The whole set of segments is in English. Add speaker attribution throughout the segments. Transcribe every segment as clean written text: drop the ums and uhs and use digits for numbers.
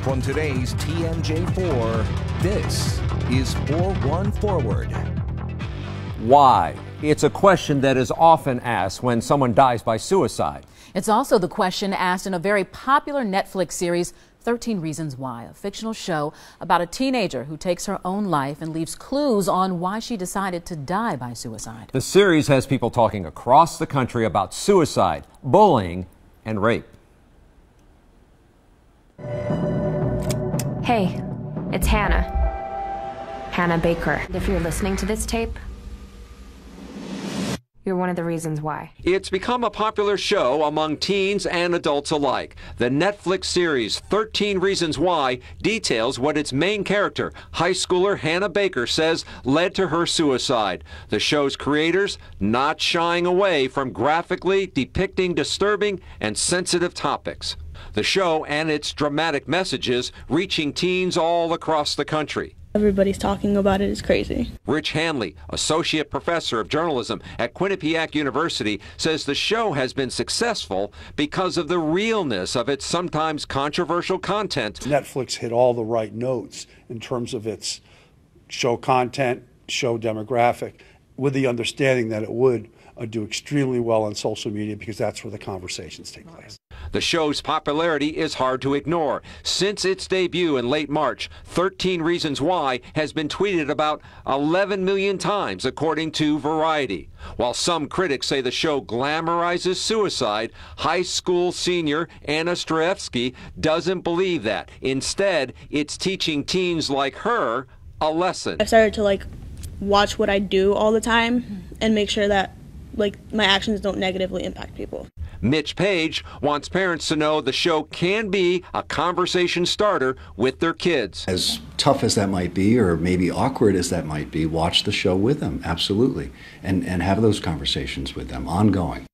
Speaker 1: From today's TMJ4, this is 4-1 Forward.
Speaker 2: Why? It's a question that is often asked when someone dies by suicide.
Speaker 3: It's also the question asked in a very popular Netflix series, 13 Reasons Why, a fictional show about a teenager who takes her own life and leaves clues on why she decided to die by suicide.
Speaker 2: The series has people talking across the country about suicide, bullying, and rape.
Speaker 4: Hey, it's Hannah Baker. If you're listening to this tape, you're one of the reasons why.
Speaker 2: It's become a popular show among teens and adults alike. The Netflix series 13 Reasons Why details what its main character, high schooler Hannah Baker, says led to her suicide. The show's creators not shying away from graphically depicting disturbing and sensitive topics. The show and its dramatic messages reaching teens all across the country.
Speaker 5: Everybody's talking about it. It's crazy.
Speaker 2: Rich Hanley, associate professor of journalism at Quinnipiac University, says the show has been successful because of the realness of its sometimes controversial content.
Speaker 6: Netflix hit all the right notes in terms of its show content, show demographic, with the understanding that it would do extremely well on social media because that's where the conversations take place.
Speaker 2: The show's popularity is hard to ignore. Since its debut in late March, 13 Reasons Why has been tweeted about 11 million times, according to Variety. While some critics say the show glamorizes suicide, high school senior Anna Strefsky doesn't believe that. Instead, it's teaching teens like her a lesson.
Speaker 5: I started to watch what I do all the time and make sure that my actions don't negatively impact people.
Speaker 2: Mitch Page wants parents to know the show can be a conversation starter with their kids.
Speaker 7: As tough as that might be, or maybe awkward as that might be, watch the show with them, absolutely, and have those conversations with them, ongoing.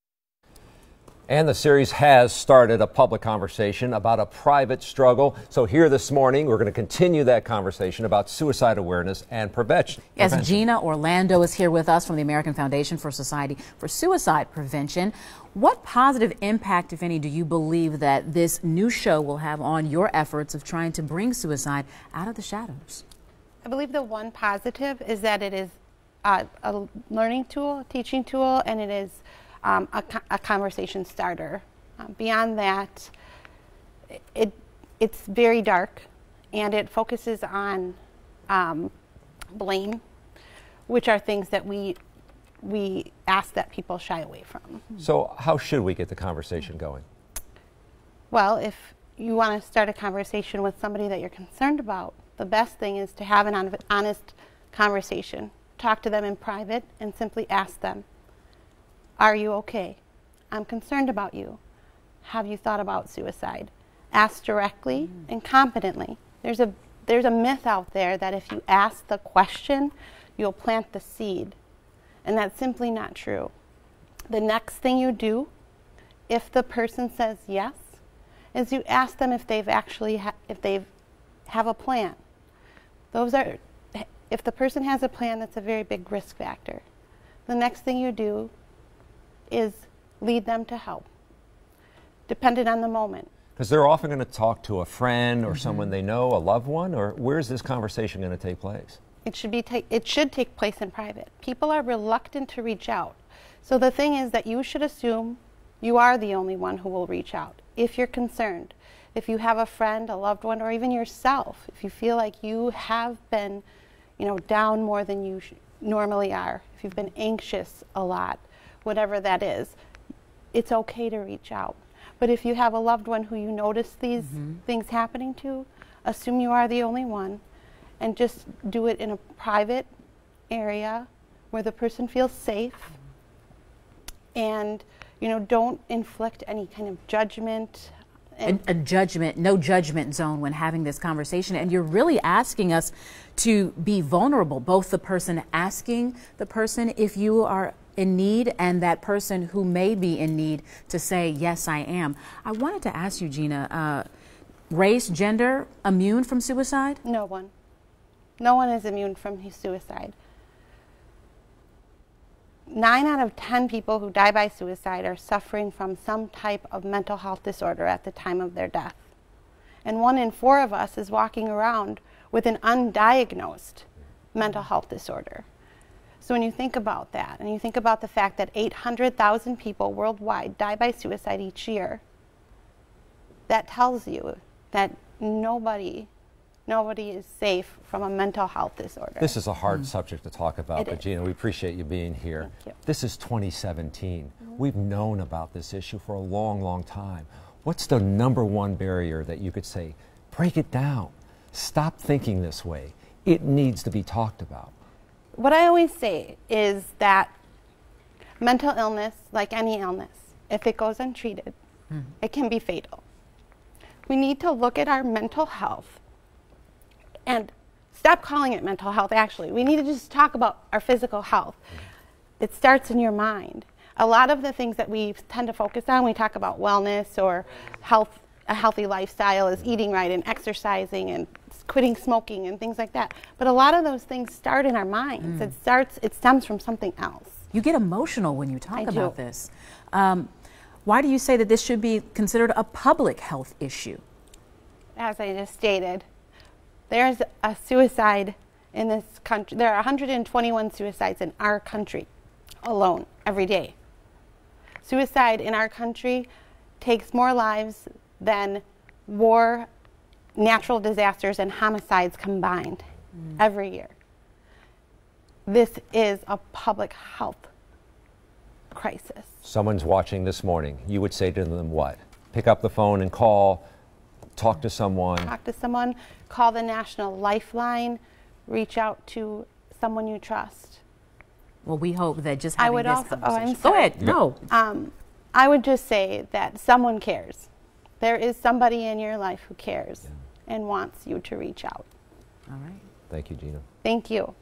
Speaker 2: And the series has started a public conversation about a private struggle. So here this morning, we're going to continue that conversation about suicide awareness and prevention.
Speaker 3: Yes, Gena Orlando is here with us from the American Foundation for Society for Suicide Prevention. What positive impact, if any, do you believe that this new show will have on your efforts of trying to bring suicide out of the shadows?
Speaker 8: I believe the one positive is that it is a learning tool, a teaching tool, and it is a conversation starter. Beyond that, it's very dark, and it focuses on blame, which are things that we ask that people shy away from.
Speaker 2: So how should we get the conversation going?
Speaker 8: Well, if you want to start a conversation with somebody that you're concerned about, the best thing is to have an honest conversation. Talk to them in private and simply ask them, "Are you okay? I'm concerned about you. Have you thought about suicide?" Ask directly and competently. There's a myth out there that if you ask the question, you'll plant the seed. And that's simply not true. The next thing you do, if the person says yes, is you ask them if they've actually have a plan. If the person has a plan, that's a very big risk factor. The next thing you do is lead them to help, dependent on the moment.
Speaker 2: Because they're often going to talk to a friend or someone they know, a loved one, or where's this conversation going to take place?
Speaker 8: It should take place in private. People are reluctant to reach out. So the thing is that you should assume you are the only one who will reach out. If you're concerned, if you have a friend, a loved one, or even yourself, if you feel like you have been, down more than you normally are, if you've been anxious a lot, whatever that is, it's okay to reach out. But if you have a loved one who you notice these things happening to, assume you are the only one, and just do it in a private area where the person feels safe, and don't inflict any kind of judgment.
Speaker 3: No judgment zone when having this conversation. And you're really asking us to be vulnerable, both the person asking the person if you are in need and that person who may be in need to say, yes, I am. I wanted to ask you, Gena, race, gender, immune from suicide?
Speaker 8: No one. No one is immune from suicide. 9 out of 10 people who die by suicide are suffering from some type of mental health disorder at the time of their death. and 1 in 4 of us is walking around with an undiagnosed mental health disorder. So when you think about that, and you think about the fact that 800,000 people worldwide die by suicide each year, that tells you that nobody is safe from a mental health disorder.
Speaker 2: This is a hard subject to talk about,
Speaker 8: It
Speaker 2: but
Speaker 8: is.
Speaker 2: Gena, we appreciate you being here.
Speaker 8: Thank you.
Speaker 2: This is 2017. We've known about this issue for a long, long time. What's the #1 barrier that you could say, break it down, stop thinking this way, it needs to be talked about?
Speaker 8: What I always say is that mental illness, like any illness, if it goes untreated, it can be fatal. We need to look at our mental health and stop calling it mental health, actually. We need to just talk about our physical health. It starts in your mind. A lot of the things that we tend to focus on, we talk about wellness or health, a healthy lifestyle is eating right and exercising and quitting smoking and things like that. But a lot of those things start in our minds. It stems from something else.
Speaker 3: You get emotional when you talk
Speaker 8: I
Speaker 3: about
Speaker 8: do.
Speaker 3: this. Why do you say that this should be considered a public health issue?
Speaker 8: As I just stated, there's a suicide in this country. There are 121 suicides in our country alone every day. Suicide in our country takes more lives than war, natural disasters, and homicides combined every year. This is a public health crisis.
Speaker 2: Someone's watching this morning. You would say to them what? Pick up the phone and call, talk to someone.
Speaker 8: Talk to someone, call the National Lifeline, reach out to someone you trust.
Speaker 3: Well, we hope that just
Speaker 8: I
Speaker 3: having
Speaker 8: would
Speaker 3: this
Speaker 8: also,
Speaker 3: conversation.
Speaker 8: I'm
Speaker 3: Go
Speaker 8: sorry.
Speaker 3: ahead. No.
Speaker 8: I would just say that someone cares. There is somebody in your life who cares and wants you to reach out.
Speaker 3: All right.
Speaker 2: Thank you, Gena.
Speaker 8: Thank you.